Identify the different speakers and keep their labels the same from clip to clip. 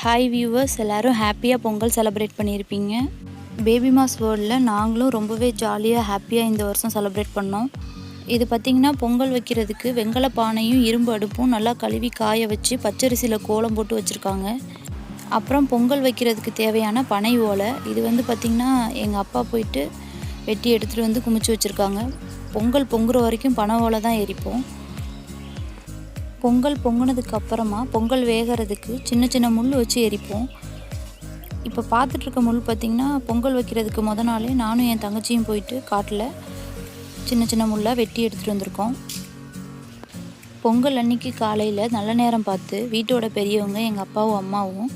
Speaker 1: Hi viewers, எல்லோரும் ஹாப்பியாக Pongal celebrate பண்ணியிருப்பீங்க. பேபி மாஸ் வேர்ல்டில் நாங்களும் ரொம்பவே ஜாலியாக ஹாப்பியாக இந்த வருஷம் செலிப்ரேட் பண்ணோம். இது பார்த்திங்கன்னா பொங்கல் வைக்கிறதுக்கு வெங்கல பானையும் இரும்பு அடுப்பும் நல்லா கழுவி காய வச்சு பச்சரிசியில் கோலம் போட்டு வச்சுருக்காங்க. அப்புறம் பொங்கல் வைக்கிறதுக்கு தேவையான பனை ஓலை, இது வந்து பார்த்திங்கன்னா எங்கள் அப்பா போயிட்டு வெட்டி எடுத்துகிட்டு வந்து குமிச்சு வச்சுருக்காங்க. பொங்கல் பொங்குற வரைக்கும் பனை ஓலை தான் எரிப்போம். பொங்கல் பொங்குனதுக்கு அப்புறமா பொங்கல் வேகிறதுக்கு சின்ன சின்ன முள் வச்சு எரிப்போம். இப்போ பார்த்துட்ருக்க முள் பார்த்திங்கன்னா பொங்கல் வைக்கிறதுக்கு நாளே நானும் என் தங்கச்சியும் போயிட்டு காட்டில் சின்ன சின்ன முள்ளாக வெட்டி எடுத்துகிட்டு வந்திருக்கோம். பொங்கல் அன்னைக்கு காலையில் நல்ல நேரம் பார்த்து வீட்டோட பெரியவங்க எங்கள் அப்பாவும் அம்மாவும்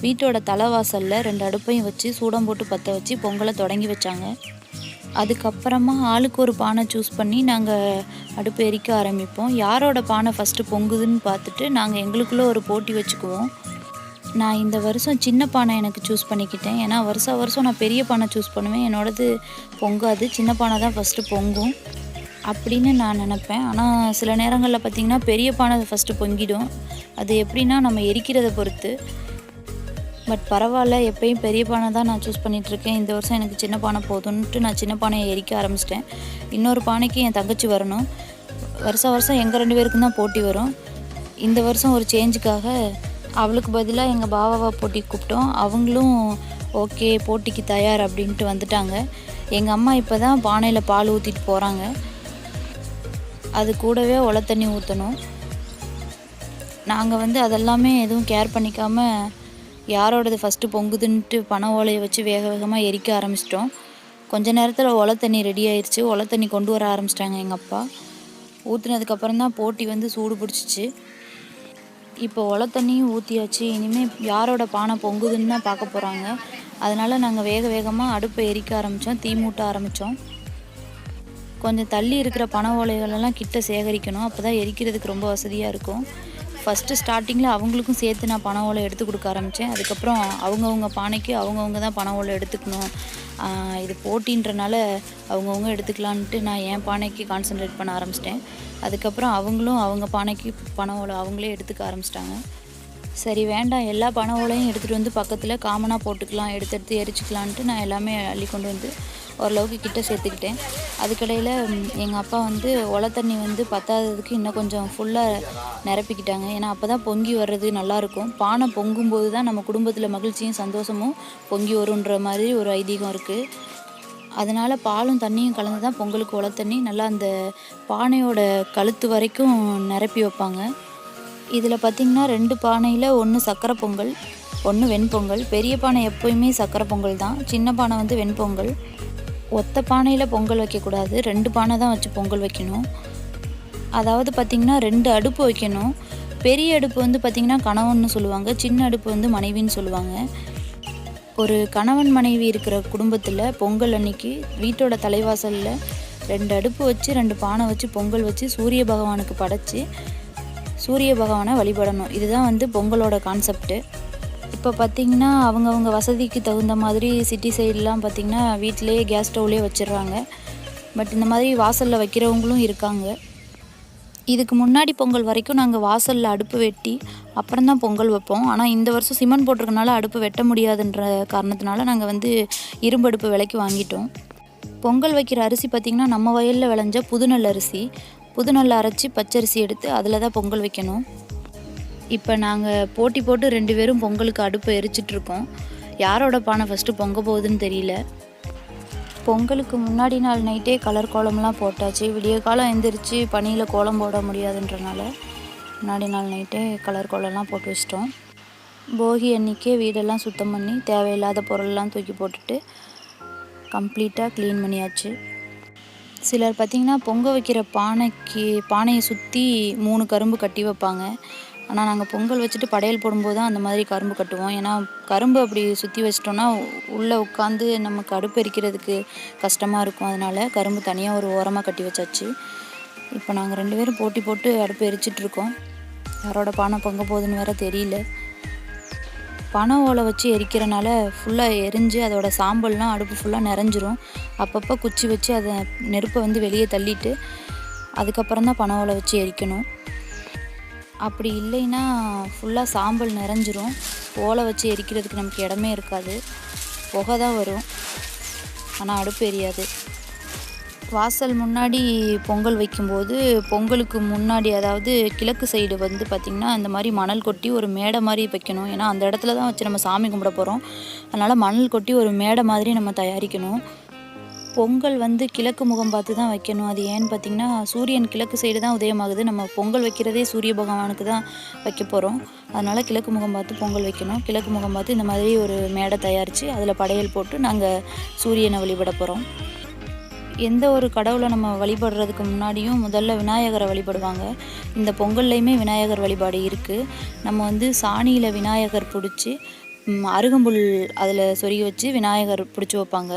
Speaker 1: வீட்டோட தலைவாசலில் 2 அடுப்பையும் வச்சு சூடம் போட்டு பற்ற வச்சு பொங்கலை தொடங்கி வச்சாங்க. அதுக்கப்புறமா ஆளுக்கு ஒரு பானை சூஸ் பண்ணி நாங்கள் அடுப்பு எரிக்க ஆரம்பிப்போம். யாரோட பானை ஃபஸ்ட்டு பொங்குதுன்னு பார்த்துட்டு நாங்கள் எங்களுக்குள்ளே ஒரு போட்டி வச்சுக்குவோம். நான் இந்த வருஷம் சின்ன பானை எனக்கு சூஸ் பண்ணிக்கிட்டேன். ஏன்னா வருஷம் நான் பெரிய பானை சூஸ் பண்ணுவேன், என்னோடது பொங்காது, சின்ன பானை தான் ஃபஸ்ட்டு பொங்கும் அப்படின்னு நான் நினப்பேன். ஆனால் சில நேரங்களில் பார்த்திங்கன்னா பெரிய பானை ஃபஸ்ட்டு பொங்கிடும். அது எப்படின்னா நம்ம எரிக்கிறத பொறுத்து. பட் பரவாயில்ல, எப்பயும் பெரிய பானை தான் நான் சூஸ் பண்ணிகிட்ருக்கேன். இந்த வருஷம் எனக்கு சின்ன பானை போதுன்ட்டு நான் சின்ன பானையை எரிக்க ஆரம்பிச்சிட்டேன். இன்னொரு பானைக்கு என் தங்கச்சி வரணும். வருஷம் எங்கள் 2 பேருக்கும் தான் போட்டி வரும். இந்த வருஷம் ஒரு சேஞ்சுக்காக அவளுக்கு பதிலாக எங்கள் பாவாவை போட்டிக்கு கூப்பிட்டோம். அவங்களும் ஓகே போட்டிக்கு தயார் அப்படின்ட்டு வந்துட்டாங்க. எங்கள் அம்மா இப்போ தான் பானையில் பால் ஊற்றிட்டு போகிறாங்க. அது கூடவே ஒலை தண்ணி ஊற்றணும். நாங்கள் வந்து அதெல்லாமே எதுவும் கேர் பண்ணிக்காமல் யாரோடது ஃபஸ்ட்டு பொங்குதுன்ட்டு பனை ஓலையை வச்சு வேக வேகமாக எரிக்க ஆரம்பிச்சிட்டோம். கொஞ்ச நேரத்தில் ஒலை தண்ணி ரெடி ஆயிடுச்சு. ஒலை தண்ணி கொண்டு வர ஆரம்பிச்சிட்டாங்க எங்கள் அப்பா. ஊற்றுனதுக்கப்புறம் தான் போட்டி வந்து சூடு பிடிச்சிச்சு. இப்போ ஒலை தண்ணியும் ஊற்றியாச்சு. இனிமேல் யாரோட பானை பொங்குதுன்னு தான் பார்க்க போகிறாங்க. அதனால் நாங்கள் வேக வேகமாக அடுப்பை எரிக்க ஆரம்பித்தோம், தீ மூட்ட ஆரம்பித்தோம். கொஞ்சம் தள்ளி இருக்கிற பனை ஓலைகளெல்லாம் கிட்ட சேகரிக்கணும், அப்போ தான் எரிக்கிறதுக்கு ரொம்ப வசதியாக இருக்கும். ஃபஸ்ட்டு ஸ்டார்டிங்கில் அவங்களுக்கும் சேர்த்து நான் பனை ஓலை எடுத்து கொடுக்க ஆரம்பித்தேன். அதுக்கப்புறம் அவங்கவுங்க பானைக்கு அவங்கவுங்க தான் பனை ஓலை எடுத்துக்கணும், இது போட்டின்றனால அவங்கவுங்க எடுத்துக்கலான்ட்டு நான் என் பானைக்கு கான்சன்ட்ரேட் பண்ண ஆரம்பிச்சிட்டேன். அதுக்கப்புறம் அவங்களும் அவங்க பானைக்கு பனை ஓலை அவங்களே எடுத்துக்க ஆரம்பிச்சிட்டாங்க. சரி வேண்டாம், எல்லா பனை ஓலையும் எடுத்துகிட்டு வந்து பக்கத்தில் காமனாக போட்டுக்கலாம், எடுத்து எரிச்சிக்கலான்ட்டு நான் எல்லாமே அள்ளி கொண்டு வந்து ஓரளவுக்கு கிட்ட சேர்த்துக்கிட்டேன். அதுக்கடையில் எங்கள் அப்பா வந்து ஒலை தண்ணி வந்து பத்தாததுக்கு இன்னும் கொஞ்சம் ஃபுல்லாக நிரப்பிக்கிட்டாங்க. ஏன்னா அப்போ தான் பொங்கி வர்றது நல்லாயிருக்கும். பானை பொங்கும்போது தான் நம்ம குடும்பத்தில் மகிழ்ச்சியும் சந்தோஷமும் பொங்கி வருன்ற மாதிரி ஒரு ஐதீகம் இருக்குது. அதனால் பாலும் தண்ணியும் கலந்து தான் பொங்கலுக்கு ஒலை தண்ணி நல்லா அந்த பானையோட கழுத்து வரைக்கும் நிரப்பி வைப்பாங்க. இதில் பார்த்திங்கன்னா 2 பானையில் ஒன்று சக்கரை பொங்கல், ஒன்று வெண்பொங்கல். பெரிய பானை எப்போயுமே சக்கரை பொங்கல் தான், சின்ன பானை வந்து வெண்பொங்கல். ஒத்த பானையில் பொங்கல் வைக்கக்கூடாது, 2 பானை தான் வச்சு பொங்கல் வைக்கணும். அதாவது பார்த்திங்கன்னா 2 அடுப்பு வைக்கணும். பெரிய அடுப்பு வந்து பார்த்திங்கன்னா கணவன்னு சொல்லுவாங்க, சின்ன அடுப்பு வந்து மனைவின்னு சொல்லுவாங்க. ஒரு கணவன் மனைவி இருக்கிற குடும்பத்தில் பொங்கல் அன்னைக்கு வீட்டோட தலைவாசலில் 2 அடுப்பு வச்சு 2 பானை வச்சு பொங்கல் வச்சு சூரிய பகவானுக்கு படைச்சி சூரிய பகவானை வழிபடணும். இதுதான் வந்து பொங்கலோட கான்செப்ட்டு. இப்போ பார்த்திங்கன்னா அவங்கவுங்க வசதிக்கு தகுந்த மாதிரி சிட்டி சைட்லாம் பார்த்திங்கன்னா வீட்டிலேயே கேஸ் ஸ்டவ்லேயே வச்சிடுறாங்க. பட் இந்த மாதிரி வாசலில் வைக்கிறவங்களும் இருக்காங்க. இதுக்கு முன்னாடி பொங்கல் வரைக்கும் நாங்கள் வாசலில் அடுப்பு வெட்டி அப்புறம் தான் பொங்கல் வைப்போம். ஆனால் இந்த வருஷம் சிமெண்ட் போட்டிருக்கனால அடுப்பு வெட்ட முடியாதுன்ற காரணத்தினால நாங்கள் வந்து இரும்பு அடுப்பு விலைக்கு வாங்கிட்டோம். பொங்கல் வைக்கிற அரிசி பார்த்திங்கன்னா நம்ம வயலில் விளைஞ்ச புதுநெல் அரிசி. புதுநெல் அரைச்சி பச்சரிசி எடுத்து அதில் தான் பொங்கல் வைக்கணும். இப்போ நாங்கள் போட்டி போட்டு 2 பேரும் பொங்கலுக்கு அடுப்பை எரிச்சிட்ருக்கோம். யாரோட பானை ஃபஸ்ட்டு பொங்க போகுதுன்னு தெரியல. பொங்கலுக்கு முன்னாடி நாள் நைட்டே கலர் கோலம்லாம் போட்டாச்சு. விடிய காலம் எந்திரிச்சு பனியில் கோலம் போட முடியாதுன்றனால முன்னாடி நாள் நைட்டே கலர் கோலம்லாம் போட்டு வச்சிட்டோம். போகி அன்றைக்கே வீடெல்லாம் சுத்தம் பண்ணி தேவையில்லாத பொருள்லாம் தூக்கி போட்டுட்டு கம்ப்ளீட்டாக க்ளீன் பண்ணியாச்சு. சிலர் பார்த்திங்கன்னா பொங்க வைக்கிற பானையை சுற்றி 3 கரும்பு கட்டி வைப்பாங்க. ஆனால் நாங்கள் பொங்கல் வச்சுட்டு படையல் போடும்போது தான் அந்த மாதிரி கரும்பு கட்டுவோம். ஏன்னா கரும்பு அப்படி சுற்றி வச்சிட்டோன்னா உள்ளே உட்காந்து நமக்கு அடுப்பு எரிக்கிறதுக்கு கஷ்டமாக இருக்கும். அதனால் கரும்பு தனியாக ஒரு ஓரமாக கட்டி வச்சாச்சு. இப்போ நாங்கள் 2 பேரும் போட்டி போட்டு அடுப்பு எரிச்சிட்ருக்கோம். யாரோட பானை பொங்க போகுதுன்னு வேறு தெரியல. பனை ஓலை வச்சு எரிக்கிறனால ஃபுல்லாக எரிஞ்சு அதோட சாம்பல்லாம் அடுப்பு ஃபுல்லாக நிறைஞ்சிரும். அப்பப்போ குச்சி வச்சு அதை நெருப்பை வந்து வெளியே தள்ளிட்டு அதுக்கப்புறம் தான் பனை ஓலை வச்சு எரிக்கணும். அப்படி இல்லைன்னா ஃபுல்லாக சாம்பல் நிறைஞ்சிரும். ஓலை வச்சு எரிக்கிறதுக்கு நமக்கு இடமே இருக்காது, புகை தான் வரும், ஆனால் அடுப்பு எரியாது. வாசல் முன்னாடி பொங்கல் வைக்கும்போது பொங்கலுக்கு முன்னாடி, அதாவது கிழக்கு சைடு வந்து பார்த்திங்கன்னா இந்த மாதிரி மணல் கொட்டி ஒரு மேடை மாதிரி வைக்கணும். ஏன்னா அந்த இடத்துல தான் வச்சு நம்ம சாமி கும்பிட போகிறோம். அதனால் மணல் கொட்டி ஒரு மேடை மாதிரி நம்ம தயாரிக்கணும். பொங்கல் வந்து கிழக்கு முகம் பார்த்து தான் வைக்கணும். அது ஏன்னு பார்த்திங்கன்னா சூரியன் கிழக்கு சைடு தான் உதயமாகுது. நம்ம பொங்கல் வைக்கிறதே சூரிய பகவானுக்கு தான் வைக்க போகிறோம். அதனால் கிழக்கு முகம் பார்த்து பொங்கல் வைக்கணும். கிழக்கு முகம் பார்த்து இந்த மாதிரி ஒரு மேடை தயாரித்து அதில் படையல் போட்டு நாங்கள் சூரியனை வழிபட போகிறோம். எந்த ஒரு கடவுளை நம்ம வழிபடுறதுக்கு முன்னாடியும் முதல்ல விநாயகரை வழிபடுவாங்க. இந்த பொங்கல்லையுமே விநாயகர் வழிபாடு இருக்குது. நம்ம வந்து சாணியில் விநாயகர் பிடிச்சி அருகம்புல் அதில் சொருகி வச்சு விநாயகர் பிடிச்சி வைப்பாங்க.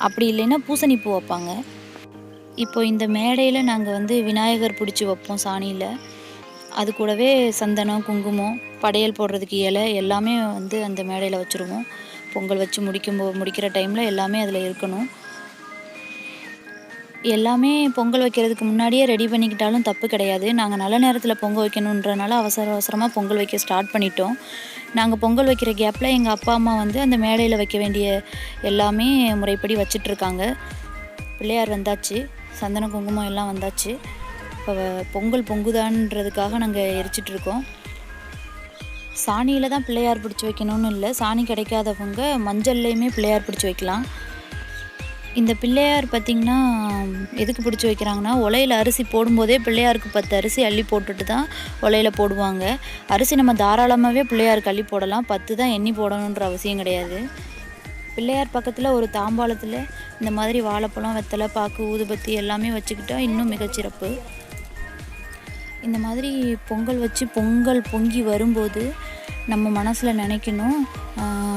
Speaker 1: அப்படி இல்லைன்னா பூசணிப்பூ வைப்பாங்க. இப்போ இந்த மேடையில் நாங்கள் வந்து விநாயகர் பிடிச்சி வைப்போம் சாணியில். அது கூடவே சந்தனம், குங்குமம், படையல் போடுறதுக்கு இலை எல்லாமே வந்து அந்த மேடையில் வச்சுருவோம். பொங்கல் வச்சு முடிக்கிற டைமில் எல்லாமே அதில் இருக்கணும். எல்லாமே பொங்கல் வைக்கிறதுக்கு முன்னாடியே ரெடி பண்ணிக்கிட்டாலும் தப்பு கிடையாது. நாங்கள் நல்ல நேரத்தில் பொங்கல் வைக்கணுன்றனால அவசரமாக பொங்கல் வைக்க ஸ்டார்ட் பண்ணிட்டோம். நாங்கள் பொங்கல் வைக்கிற கேப்பில் எங்கள் அப்பா அம்மா வந்து அந்த மேடையில் வைக்க வேண்டிய எல்லாமே முறைப்படி வச்சிட்ருக்காங்க. பிள்ளையார் வந்தாச்சு, சந்தன குங்குமம் எல்லாம் வந்தாச்சு. இப்போ பொங்கல் பொங்குதான்றதுக்காக நாங்கள் எரிச்சிட்ருக்கோம். சாணியில் தான் பிள்ளையார் பிடிச்சி வைக்கணும்னு இல்லை, சாணி கிடைக்காதவங்க மஞ்சள்லேயுமே பிள்ளையார் பிடிச்சி வைக்கலாம். இந்த பிள்ளையார் பார்த்திங்கன்னா எதுக்கு பிடிச்சி வைக்கிறாங்கன்னா, உலையில் அரிசி போடும்போதே பிள்ளையாருக்கு 10 அரிசி அள்ளி போட்டுட்டு தான் உலையில் போடுவாங்க. அரிசி நம்ம தாராளமாகவே பிள்ளையாருக்கு அள்ளி போடலாம், 10 தான் எண்ணி போடணுன்ற அவசியம் கிடையாது. பிள்ளையார் பக்கத்தில் ஒரு தாம்பாளத்தில் இந்த மாதிரி வாழைப்பழம், வெத்தலை, பாக்கு, ஊதுபத்தி எல்லாமே வச்சுக்கிட்டா இன்னும் மிகச்சிறப்பு. இந்த மாதிரி பொங்கல் வச்சு பொங்கல் பொங்கி வரும்போது நம்ம மனசில் நினைக்கணும்,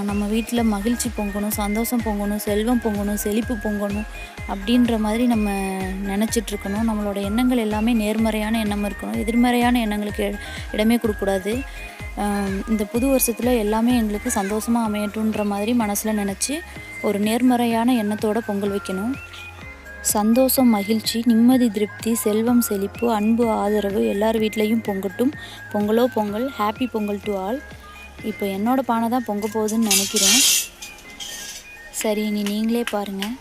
Speaker 1: நம்ம வீட்டில் மகிழ்ச்சி பொங்கணும், சந்தோஷம் பொங்கணும், செல்வம் பொங்கணும், செழிப்பு பொங்கணும் அப்படின்ற மாதிரி நம்ம நினச்சிட்ருக்கணும். நம்மளோட எண்ணங்கள் எல்லாமே நேர்மறையான எண்ணம் இருக்கணும், எதிர்மறையான எண்ணங்களுக்கு இடமே கொடுக்கக்கூடாது. இந்த புது வருஷத்தில் எல்லாமே எங்களுக்கு சந்தோஷமாக அமையட்டுன்ற மாதிரி மனசில் நினச்சி ஒரு நேர்மறையான எண்ணத்தோடு பொங்கல் வைக்கணும். சந்தோஷம், மகிழ்ச்சி, நிம்மதி, திருப்தி, செல்வம், செழிப்பு, அன்பு, ஆதரவு எல்லார் வீட்லேயும் பொங்கட்டும். பொங்கலோ Pongal. Happy Pongal to all. இப்போ என்னோடய பானை தான் பொங்க போகுதுன்னு நினைக்கிறேன். சரி, நீங்களே பாருங்கள்.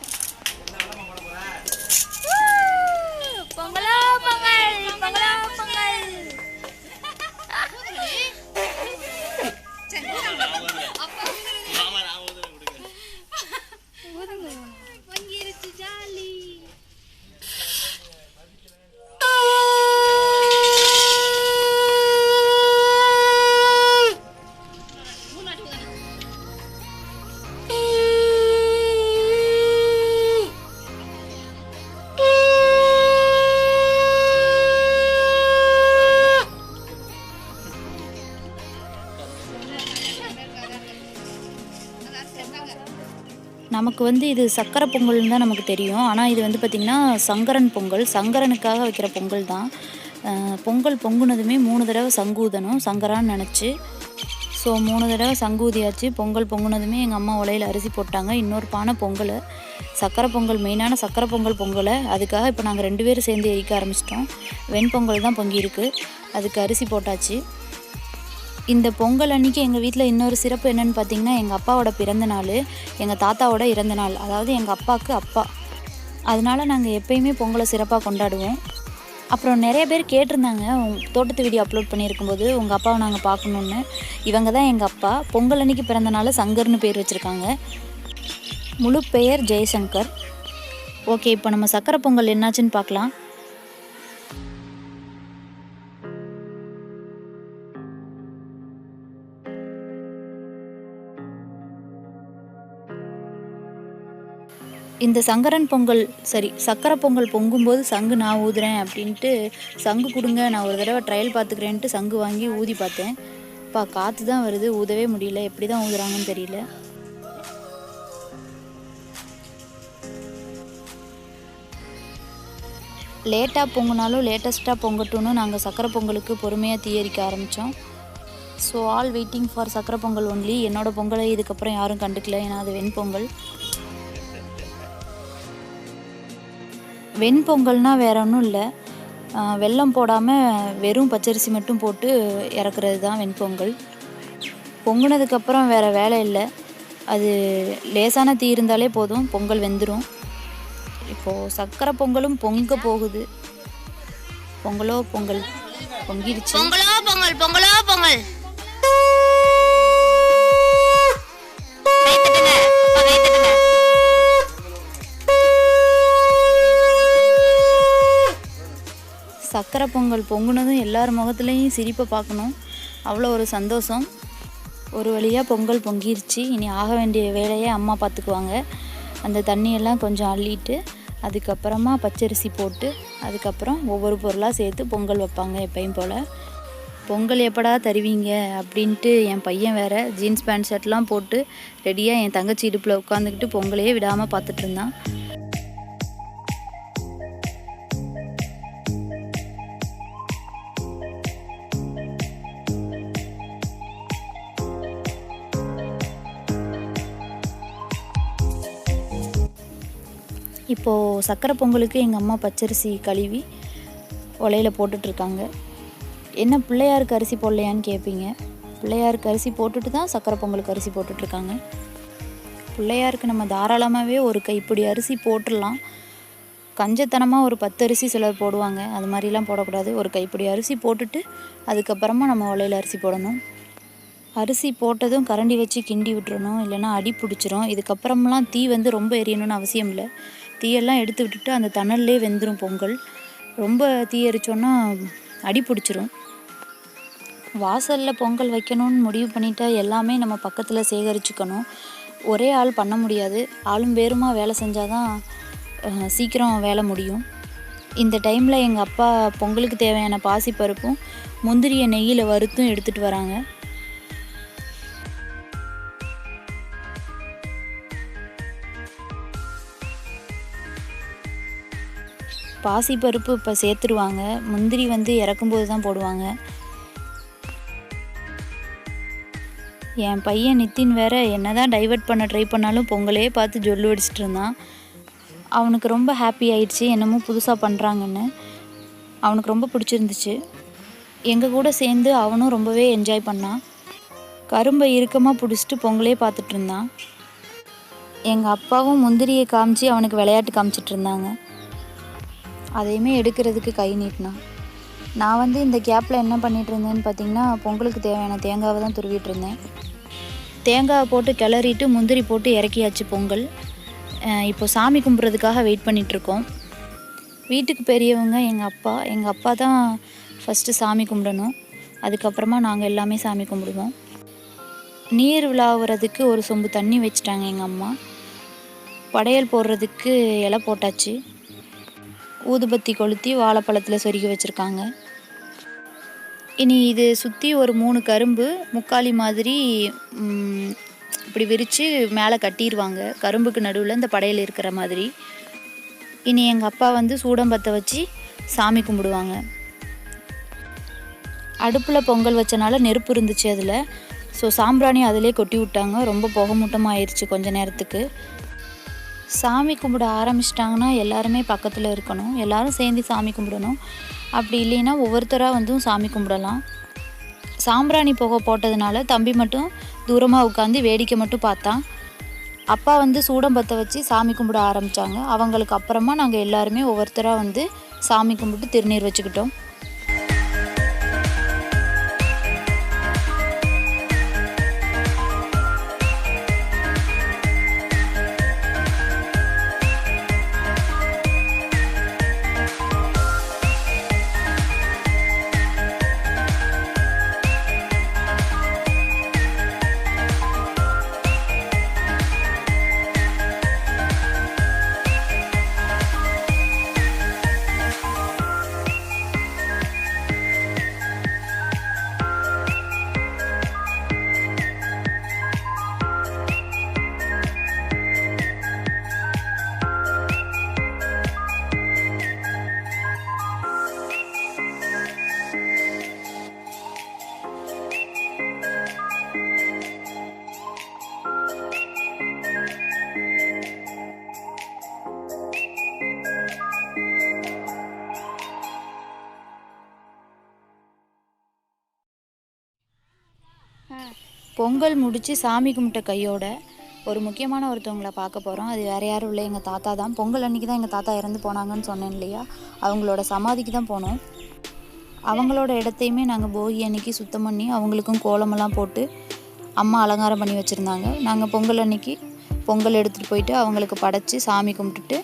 Speaker 1: நமக்கு வந்து இது சக்கரை பொங்கல்னு தான் நமக்கு தெரியும். ஆனால் இது வந்து பார்த்திங்கன்னா சங்கரன் பொங்கல், சங்கரனுக்காக வைக்கிற பொங்கல் தான். பொங்கல் பொங்குனதுமே 3 தடவை சங்கு ஊதணும், சங்கரான்னு நினச்சி. ஸோ 3 தடவை சங்கு ஊதியாச்சு. பொங்கல் பொங்குனதுமே எங்கள் அம்மா உலையில் அரிசி போட்டாங்க. இன்னொரு பானை பொங்கலை, சக்கரை பொங்கல், மெயினான சக்கரை பொங்கல் பொங்கலை. அதுக்காக இப்போ நாங்கள் 2 பேரும் சேர்ந்து எரிக்க ஆரம்பிச்சிட்டோம். வெண்பொங்கல் தான் பொங்கியிருக்கு, அதுக்கு அரிசி போட்டாச்சு. இந்த பொங்கல் அன்றைக்கி எங்கள் வீட்டில் இன்னொரு சிறப்பு என்னென்னு பார்த்திங்கன்னா, எங்கள் அப்பாவோட பிறந்த நாள், எங்கள் தாத்தாவோட இறந்த நாள், அதாவது எங்கள் அப்பாவுக்கு அப்பா. அதனால நாங்கள் எப்பயுமே பொங்கலை சிறப்பாக கொண்டாடுவோம். அப்புறம் நிறைய பேர் கேட்டிருந்தாங்க, தோட்டத்து வீடியோ அப்லோட் பண்ணியிருக்கும்போது உங்கள் அப்பாவை நாங்கள் பார்க்கணுன்னு. இவங்க தான் எங்கள் அப்பா. பொங்கல் அன்றைக்கி பிறந்தனால சங்கர்னு பேர் வச்சுருக்காங்க. முழு பெயர் ஜெயசங்கர். ஓகே, இப்போ நம்ம சக்கரை பொங்கல் என்னாச்சுன்னு பார்க்கலாம். இந்த சங்கரன் பொங்கல் சக்கரை பொங்கல் பொங்கும்போது சங்கு நான் ஊதுறேன் அப்படின்ட்டு, சங்கு கொடுங்க நான் ஒரு தடவை ட்ரையல் பார்த்துக்கிறேன்ட்டு சங்கு வாங்கி ஊதி பார்த்தேன். காற்று தான் வருது, ஊதவே முடியல. எப்படி தான் ஊதுறாங்கன்னு தெரியல. லேட்டாக பொங்குனாலும் லேட்டஸ்ட்டாக பொங்கட்டும்னு நாங்கள் சக்கரை பொங்கலுக்கு பொறுமையாக தீயரிக்க ஆரம்பித்தோம். ஸோ ஆல் வெயிட்டிங் ஃபார் சக்கரை பொங்கல் ஒன்லி. என்னோடய பொங்கலை இதுக்கப்புறம் யாரும் கண்டுக்கல, ஏன்னா அது வெண்பொங்கல். வெண்பொங்கல்னால் வேற ஒன்றும் இல்லை, வெல்லம் போடாமல் வெறும் பச்சரிசி மட்டும் போட்டு இறக்குறது தான் வெண்பொங்கல். பொங்குனதுக்கப்புறம் வேறு வேலை இல்லை. அது லேசான தீ இருந்தாலே போதும், பொங்கல் வெந்துடும். இப்போது சக்கரை பொங்கலும் பொங்க போகுது. பொங்கலோ பொங்கல் பொங்கிடுச்சு.
Speaker 2: பொங்கலோ பொங்கல், பொங்கலோ பொங்கல்.
Speaker 1: சக்கரை பொங்கல் பொங்குனதும் எல்லார் முகத்துலேயும் சிரிப்பை பார்க்கணும். அவ்வளோ ஒரு சந்தோஷம். ஒரு வழியாக பொங்கல் பொங்கிருச்சு. இனி ஆக வேண்டிய வேலையை அம்மா பார்த்துக்குவாங்க. அந்த தண்ணியெல்லாம் கொஞ்சம் அள்ளிட்டு அதுக்கப்புறமா பச்சரிசி போட்டு அதுக்கப்புறம் ஒவ்வொரு பொருளாக சேர்த்து பொங்கல் வைப்பாங்க எப்பயும் போல். பொங்கல் எப்படா தருவீங்க அப்படின்ட்டு என் பையன் வேறு ஜீன்ஸ் பேண்ட் ஷர்ட்லாம் போட்டு ரெடியாக என் தங்கச்சி இடுப்பில் உட்காந்துக்கிட்டு பொங்கலையே விடாமல் பார்த்துட்டு இருந்தான். இப்போது சக்கரை பொங்கலுக்கு எங்கள் அம்மா பச்சரிசி கழுவி உலையில் போட்டுட்ருக்காங்க. என்ன பிள்ளையாருக்கு அரிசி போடலையான்னு கேட்பீங்க. பிள்ளையாருக்கு அரிசி போட்டுட்டு தான் சக்கரை பொங்கலுக்கு அரிசி போட்டுட்ருக்காங்க. பிள்ளையாருக்கு நம்ம தாராளமாகவே ஒரு கைப்பிடி அரிசி போட்டுடலாம். கஞ்சத்தனமாக ஒரு 10 அரிசி சிலர் போடுவாங்க. அது மாதிரிலாம் போடக்கூடாது. ஒரு கைப்பிடி அரிசி போட்டுட்டு அதுக்கப்புறமா நம்ம உலையில் அரிசி போடணும். அரிசி போட்டதும் கரண்டி வச்சு கிண்டி விட்டுறணும், இல்லைன்னா அடி பிடிச்சிரும். இதுக்கப்புறமெல்லாம் தீ ரொம்ப எரியணும்னு அவசியம் இல்லை. தீயெல்லாம் எடுத்து விட்டுட்டு அந்த தணல்லே வெந்துடும் பொங்கல். ரொம்ப தீ எரிச்சோன்னா அடி பிடிச்சிரும். வாசலில் பொங்கல் வைக்கணும்னு முடிவு பண்ணிட்டா எல்லாமே நம்ம பக்கத்தில் சேகரிச்சுக்கணும். ஒரே ஆள் பண்ண முடியாது. ஆளும் வேறுமா வேலை செஞ்சால் தான் சீக்கிரம் வேலை முடியும். இந்த டைமில் எங்கள் அப்பா பொங்கலுக்கு தேவையான பாசிப்பருப்பும் முந்திரியை நெய்யில் வறுத்தும் எடுத்துகிட்டு வராங்க. பாசிப்பருப்பு இப்போ சேர்த்துருவாங்க. முந்திரி இறக்கும்போது தான் போடுவாங்க. என் பையன் நித்தின் வேற என்ன தான் டைவர்ட் பண்ண ட்ரை பண்ணாலும் பொங்கலே பார்த்து ஜொல்லு அடிச்சிட்டு இருந்தான். அவனுக்கு ரொம்ப ஹாப்பி ஆயிடுச்சு, என்னமோ புதுசாக பண்ணுறாங்கன்னு. அவனுக்கு ரொம்ப பிடிச்சிருந்துச்சு. எங்கள் கூட சேர்ந்து அவனும் ரொம்பவே என்ஜாய் பண்ணான். கரும்பை இறுக்கமாக பிடிச்சிட்டு பொங்கலே பார்த்துட்டு இருந்தான். எங்கள் அப்பாவும் முந்திரியை காமிச்சு அவனுக்கு விளையாட்டு காமிச்சிட்டு இருந்தாங்க. அதையுமே எடுக்கிறதுக்கு கை நீட்டினான். நான் இந்த கேப்பில் என்ன பண்ணிகிட்டு இருந்தேன்னு பார்த்தீங்கன்னா, பொங்கலுக்கு தேவையான தேங்காவை தான் துருவிட்டு இருந்தேன். தேங்காவை போட்டு கிளறிட்டு முந்திரி போட்டு இறக்கியாச்சு பொங்கல். இப்போ சாமி கும்பிட்றதுக்காக வெயிட் பண்ணிகிட்ருக்கோம். வீட்டுக்கு பெரியவங்க எங்கள் அப்பா தான் ஃபஸ்ட்டு சாமி கும்பிடணும். அதுக்கப்புறமா நாங்கள் எல்லாமே சாமி கும்பிடுவோம். நீர் விழாவுறதுக்கு ஒரு சொம்பு தண்ணி வச்சுட்டாங்க எங்கள் அம்மா. படையல் போடுறதுக்கு இலை போட்டாச்சு. ஊதுபத்தி கொளுத்தி வாழைப்பழத்தில் சொருகி வச்சுருக்காங்க. இனி இது சுற்றி ஒரு 3 கரும்பு முக்காலி மாதிரி இப்படி விரித்து மேலே கட்டிடுவாங்க. கரும்புக்கு நடுவில் இந்த படையல் இருக்கிற மாதிரி. இனி எங்கள் அப்பா சூடம் பற்ற வச்சு சாமி கும்பிடுவாங்க. அடுப்பில் பொங்கல் வச்சனால நெருப்பு இருந்துச்சு அதில். ஸோ சாம்பிராணி அதிலே கொட்டி விட்டாங்க. ரொம்ப புகமூட்டமாக ஆயிடுச்சு கொஞ்ச நேரத்துக்கு. சாமி கும்பிட ஆரம்பிச்சிட்டாங்கன்னா எல்லாருமே பக்கத்தில் இருக்கணும். எல்லோரும் சேர்ந்து சாமி கும்பிடணும். அப்படி இல்லைன்னா ஒவ்வொருத்தராக சாமி கும்பிடலாம். சாம்பிராணி புகை போட்டதுனால தம்பி மட்டும் தூரமாக உட்காந்து வேடிக்கை மட்டும் பார்த்தான். அப்பா சூடம் பற்ற வச்சு சாமி கும்பிட ஆரம்பித்தாங்க. அவங்களுக்கு அப்புறமா நாங்கள் எல்லாருமே ஒவ்வொருத்தராக சாமி கும்பிட்டு திருநீர் வச்சுக்கிட்டோம். பொங்கல் முடித்து சாமி கும்பிட்ட கையோட ஒரு முக்கியமான ஒருத்தவங்களை பார்க்க போகிறோம். அது வேறு யாரும் இல்லை, எங்கள் தாத்தா தான். பொங்கல் அன்றைக்கி தான் எங்கள் தாத்தா இறந்து போனாங்கன்னு சொன்னேன் இல்லையா, அவங்களோட சமாதிக்கு தான் போனோம். அவங்களோட இடத்தையுமே நாங்கள் போகி அன்னைக்கு சுத்தம் பண்ணி அவங்களுக்கும் கோலமெல்லாம் போட்டு அம்மா அலங்காரம் பண்ணி வச்சுருந்தாங்க. நாங்கள் பொங்கல் அன்னைக்கு பொங்கல் எடுத்துகிட்டு போயிட்டு அவங்களுக்கு படைச்சி சாமி கும்பிட்டுட்டு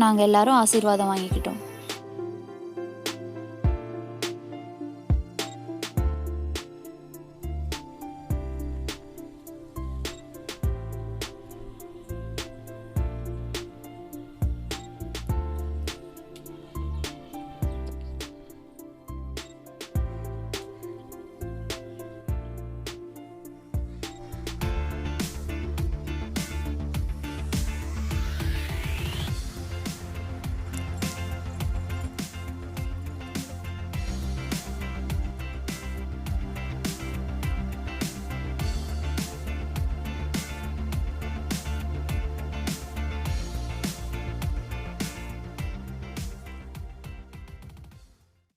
Speaker 1: நாங்கள் எல்லோரும் ஆசீர்வாதம் வாங்கிக்கிட்டோம்.